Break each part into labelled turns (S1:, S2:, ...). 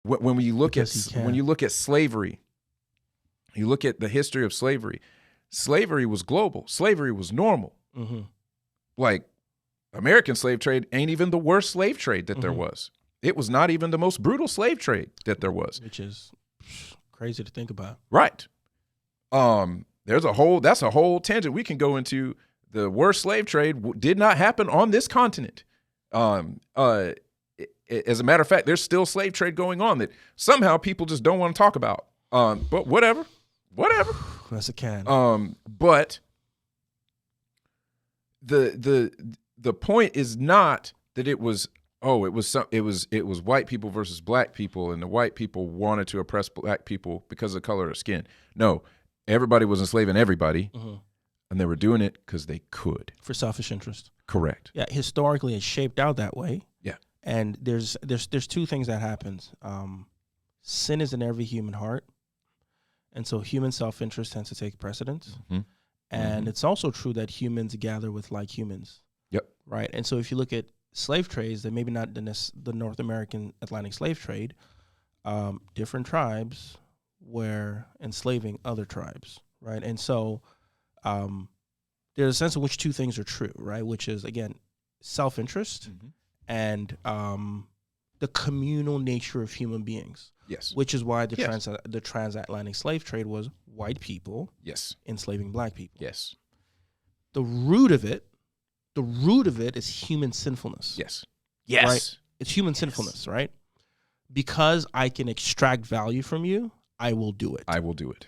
S1: when you look
S2: Because he can.
S1: when you look at slavery, you look at the history of slavery. Slavery was global. Slavery was normal.
S2: Mm-hmm.
S1: Like American slave trade ain't even the worst slave trade that there was. It was not even the most brutal slave trade that there was.
S2: Which is crazy to think about.
S1: Right. That's a whole tangent we can go into. The worst slave trade did not happen on this continent. As a matter of fact, there's still slave trade going on that somehow people just don't want to talk about. But whatever.
S2: That's a can.
S1: But the point is not that it was white people versus black people, and the white people wanted to oppress black people because of the color of their skin. No, everybody was enslaving everybody, and they were doing it because they could.
S2: For selfish interest.
S1: Correct.
S2: Yeah, historically it's shaped out that way.
S1: Yeah.
S2: And there's two things that happens. Sin is in every human heart. And so human self-interest tends to take precedence.
S1: Mm-hmm.
S2: And it's also true that humans gather with like humans.
S1: Yep.
S2: Right. And so if you look at slave trades, that maybe not the North American Atlantic slave trade, different tribes were enslaving other tribes. Right. And so there's a sense in which two things are true, right? Which is, again, self-interest and the communal nature of human beings.
S1: Yes.
S2: Which is why the transatlantic slave trade was white people enslaving black people.
S1: Yes.
S2: The root of it is human sinfulness.
S1: Yes.
S2: Right? It's human sinfulness, right? Because I can extract value from you, I will do it.
S1: I will do it.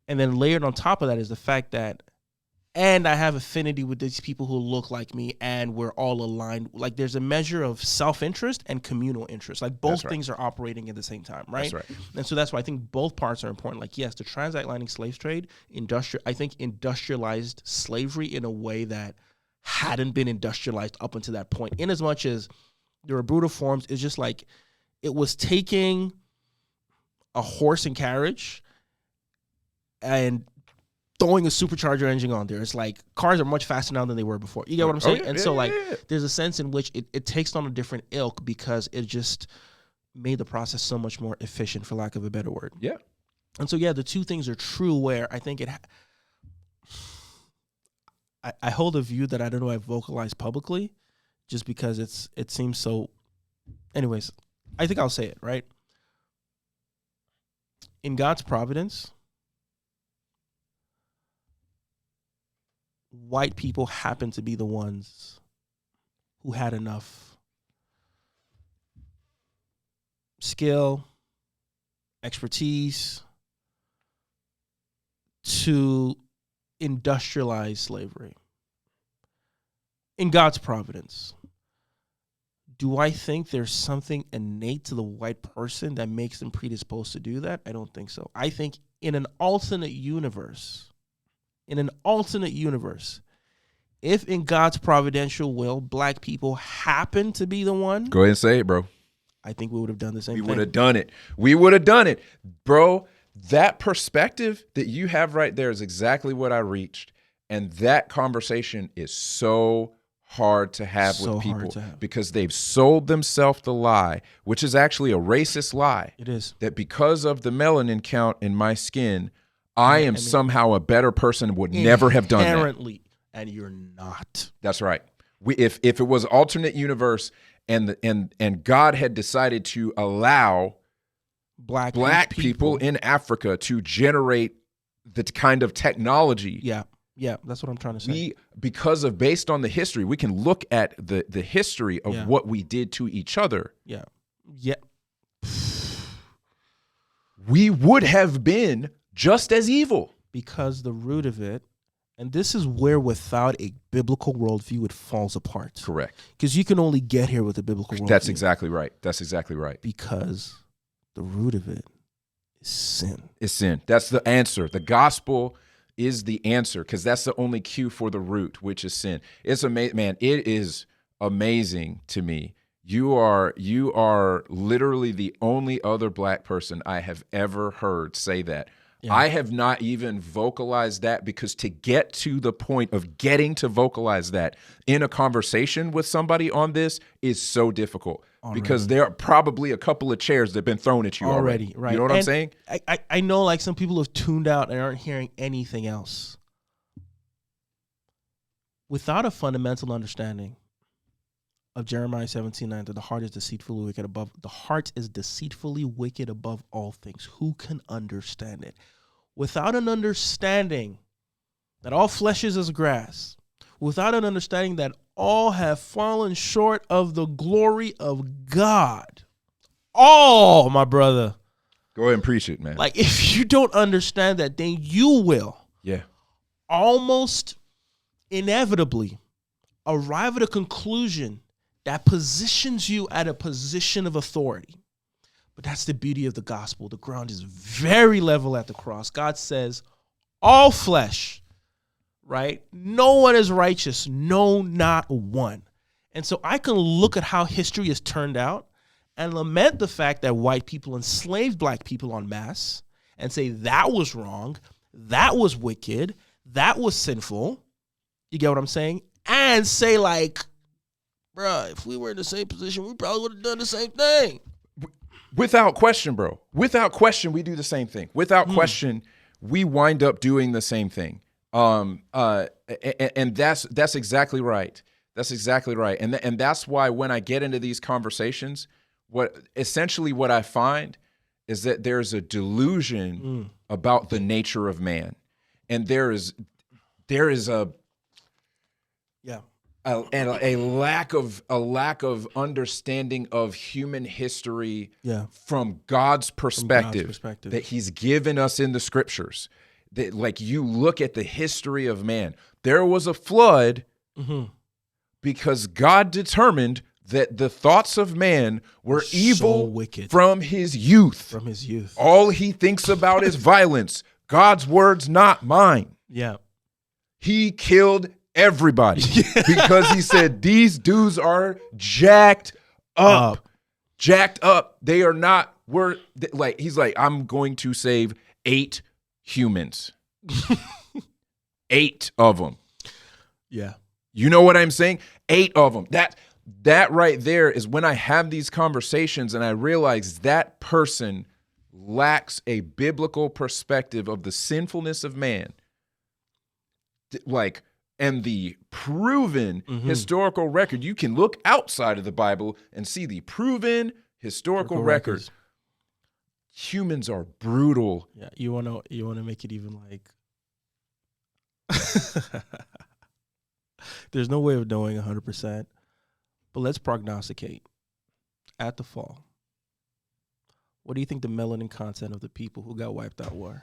S2: And then layered on top of that is the fact that, and I have affinity with these people who look like me, and we're all aligned. Like there's a measure of self-interest and communal interest. Like both things are operating at the same time, right?
S1: That's right.
S2: And so that's why I think both parts are important. Like, yes, the transatlantic slave trade, I think industrialized slavery in a way that hadn't been industrialized up until that point. In as much as there were brutal forms, it's just like it was taking a horse and carriage and throwing a supercharger engine on there. It's like cars are much faster now than they were before. You get what I'm saying? There's a sense in which it takes on a different ilk because it just made the process so much more efficient, for lack of a better word.
S1: Yeah.
S2: And so, yeah, the two things are true where I think I hold a view that I don't know I vocalize publicly just because it seems so. Anyways, I think I'll say it, right? In God's providence, white people happen to be the ones who had enough skill, expertise to industrialize slavery. In God's providence, do I think there's something innate to the white person that makes them predisposed to do that? I don't think so. I think in an alternate universe, if in God's providential will, black people happen to be the one,
S1: go ahead and say it, bro.
S2: I think we would have done the same thing.
S1: We would have done it. Bro, that perspective that you have right there is exactly what I reached. And that conversation is so hard to have with people because they've sold themselves the lie, which is actually a racist lie.
S2: It is.
S1: That because of the melanin count in my skin, I am somehow a better person and would never have done that.
S2: Inherently, and you're not.
S1: That's right. If it was alternate universe and God had decided to allow black people in Africa to generate the kind of technology.
S2: Yeah, that's what I'm trying to say.
S1: Based on the history, we can look at the history of what we did to each other.
S2: Yeah.
S1: We would have been just as evil.
S2: Because the root of it, and this is where without a biblical worldview, it falls apart.
S1: Correct.
S2: Because you can only get here with a biblical worldview.
S1: That's exactly right.
S2: Because the root of it is sin.
S1: It's sin. That's the answer. The gospel is the answer because that's the only cue for the root, which is sin. It's amazing, man. It is amazing to me. You are literally the only other black person I have ever heard say that. Yeah. I have not even vocalized that because to get to the point of getting to vocalize that in a conversation with somebody on this is so difficult. because there are probably a couple of chairs that have been thrown at you already.
S2: Right.
S1: You know what I'm saying?
S2: I know like some people have tuned out and aren't hearing anything else. Without a fundamental understanding of Jeremiah 17:9, that the heart is deceitfully wicked above all things. Who can understand it? Without an understanding that all flesh is as grass, without an understanding that all have fallen short of the glory of God. All, my brother.
S1: Go ahead and preach it, man.
S2: Like, if you don't understand that, then you will almost inevitably arrive at a conclusion that positions you at a position of authority. But that's the beauty of the gospel. The ground is very level at the cross. God says, all flesh, right? No one is righteous. No, not one. And so I can look at how history has turned out and lament the fact that white people enslaved black people en masse and say that was wrong, that was wicked, that was sinful. You get what I'm saying? And say like, bruh, if we were in the same position, we probably would have done the same thing.
S1: Without question, bro. Without question, we do the same thing. Without question, we wind up doing the same thing. And that's exactly right. That's exactly right. And that's why when I get into these conversations, what I find is that there's a delusion about the nature of man. And there is a lack of understanding of human history from God's perspective that he's given us in the scriptures. That, like, you look at the history of man, there was a flood because God determined that the thoughts of man were evil,
S2: wicked
S1: from his youth. All he thinks about is violence. God's words, not mine.
S2: Yeah.
S1: He killed everybody because he said these dudes are jacked up. Jacked up. They are not, he's like, I'm going to save 8 humans. 8 of them.
S2: Yeah.
S1: You know what I'm saying? 8 of them. That right there is when I have these conversations and I realize that person lacks a biblical perspective of the sinfulness of man. Like, and the proven historical record. You can look outside of the Bible and see the proven historical record. Humans are brutal.
S2: Yeah, you wanna make it even like there's no way of knowing 100%. But let's prognosticate. At the fall, what do you think the melanin content of the people who got wiped out were?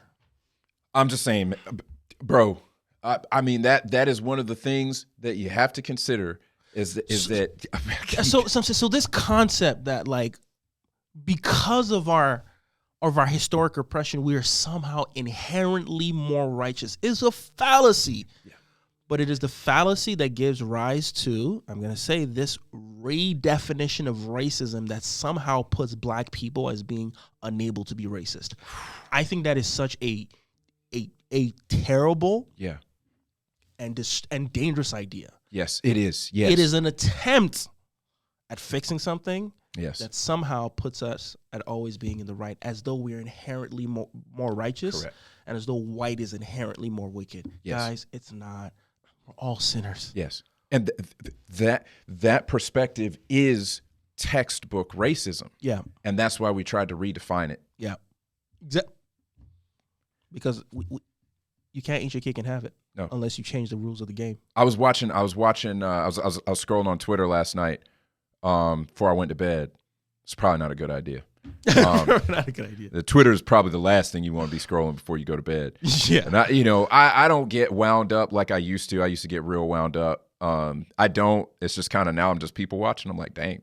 S1: I'm just saying, bro. I mean, that is one of the things that you have to consider is that.
S2: So this concept that, like, because of our historic oppression, we are somehow inherently more righteous is a fallacy. Yeah. But it is the fallacy that gives rise to, I'm going to say, this redefinition of racism that somehow puts black people as being unable to be racist. I think that is such a terrible and dangerous idea.
S1: Yes, it is. Yes.
S2: It is an attempt at fixing something that somehow puts us at always being in the right, as though we're inherently more righteous. Correct. And as though white is inherently more wicked. Yes. Guys, it's not. We're all sinners.
S1: Yes. And that perspective is textbook racism.
S2: Yeah.
S1: And that's why we tried to redefine it.
S2: Yeah. Because you can't eat your cake and have it unless you change the rules of the game.
S1: I was scrolling on Twitter last night before I went to bed. It's probably not a good idea.
S2: Not a good idea.
S1: The Twitter is probably the last thing you want to be scrolling before you go to bed.
S2: Yeah.
S1: And I don't get wound up like I used to. I used to get real wound up. I don't. It's just kind of now I'm just people watching. I'm like, dang,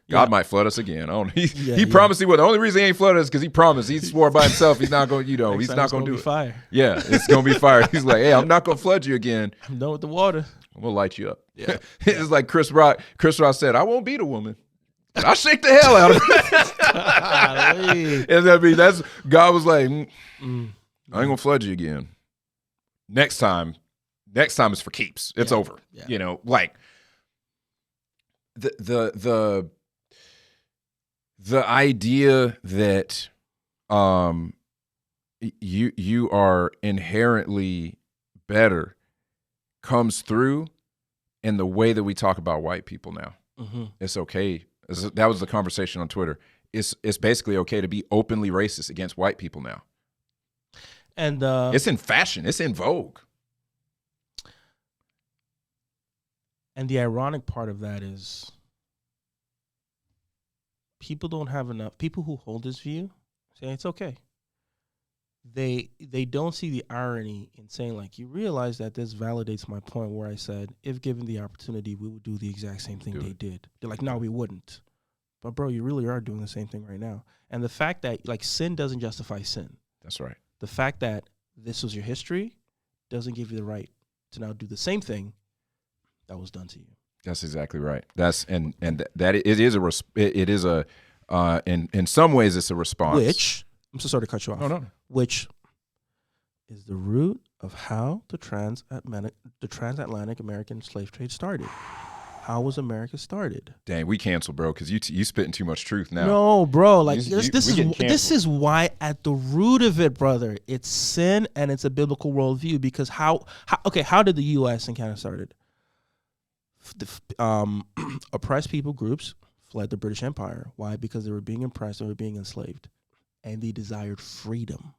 S1: God might flood us again. He promised he would. The only reason he ain't flooded us because he promised. He swore by himself he's not going. He's not going to do it.
S2: Fire.
S1: Yeah, it's going to be fire. He's like, hey, I'm not going to flood you again.
S2: I'm done with the water.
S1: I'm going to light you up. Yeah. It's like Chris Rock. Chris Rock said, I won't beat a woman. I shake the hell out of her. And that's God was like, I ain't gonna flood you again. Next time is for keeps. It's over. Yeah. Like the the idea that you are inherently better comes through in the way that we talk about white people now.
S2: Mm-hmm.
S1: It's okay. That was the conversation on Twitter. It's basically okay to be openly racist against white people now.
S2: And
S1: it's in fashion. It's in vogue.
S2: And the ironic part of that is people don't have enough. People who hold this view say it's okay. They don't see the irony in saying, like, you realize that this validates my point where I said, if given the opportunity, we would do the exact same thing they did. They're like, no, we wouldn't. But, bro, you really are doing the same thing right now. And the fact that, like, sin doesn't justify sin.
S1: That's right.
S2: The fact that this was your history doesn't give you the right to now do the same thing that was done to you.
S1: That's exactly right. And that it is a in some ways it's a response.
S2: Which, I'm so sorry to cut you off.
S1: No.
S2: Which is the root of how the transatlantic American slave trade started. How was America started?
S1: Dang, we cancel, bro, because you spitting too much truth now.
S2: No, bro. Like this is why at the root of it, brother, it's sin and it's a biblical worldview. Because how did the U.S. and Canada started? Oppressed people groups fled the British Empire. Why? Because they were being oppressed, they were being enslaved, and they desired freedom.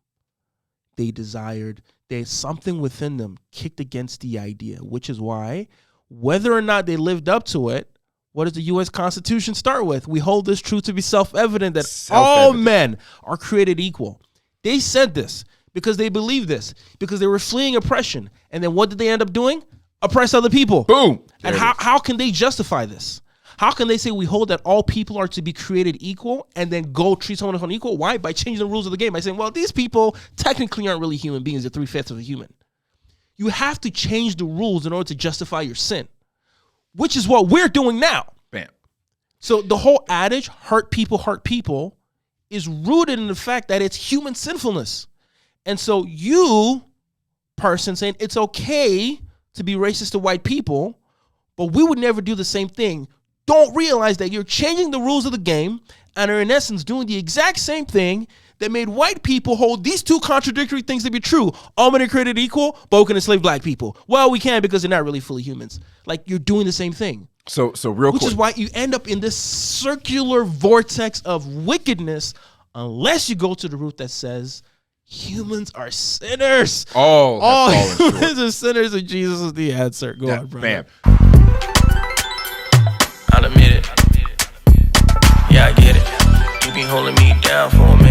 S2: There's something within them kicked against the idea, which is why, whether or not they lived up to it, what does the U.S. Constitution start with? We hold this truth to be self-evident that all men are created equal. They said this because they believed this, because they were fleeing oppression. And then what did they end up doing? Oppress other people.
S1: Boom.
S2: And how can they justify this? How can they say we hold that all people are to be created equal and then go treat someone unequal? Why? By changing the rules of the game. By saying, well, these people technically aren't really human beings. They're 3/5 of a human. You have to change the rules in order to justify your sin, which is what we're doing now.
S1: Bam.
S2: So the whole adage, hurt people, is rooted in the fact that it's human sinfulness. And so you, person, saying it's okay to be racist to white people, but we would never do the same thing, don't realize that you're changing the rules of the game and are in essence doing the exact same thing that made white people hold these two contradictory things to be true. All men are created equal, but we can enslave black people. Well, we can because they're not really fully humans. Like, you're doing the same thing.
S1: So real quick.
S2: Which is why you end up in this circular vortex of wickedness unless you go to the root that says humans are sinners.
S1: All
S2: humans are sinners and Jesus is the answer. Go on, bro.
S1: Bam.
S3: I'll admit it. Yeah, I get it. You been holding me down for a minute.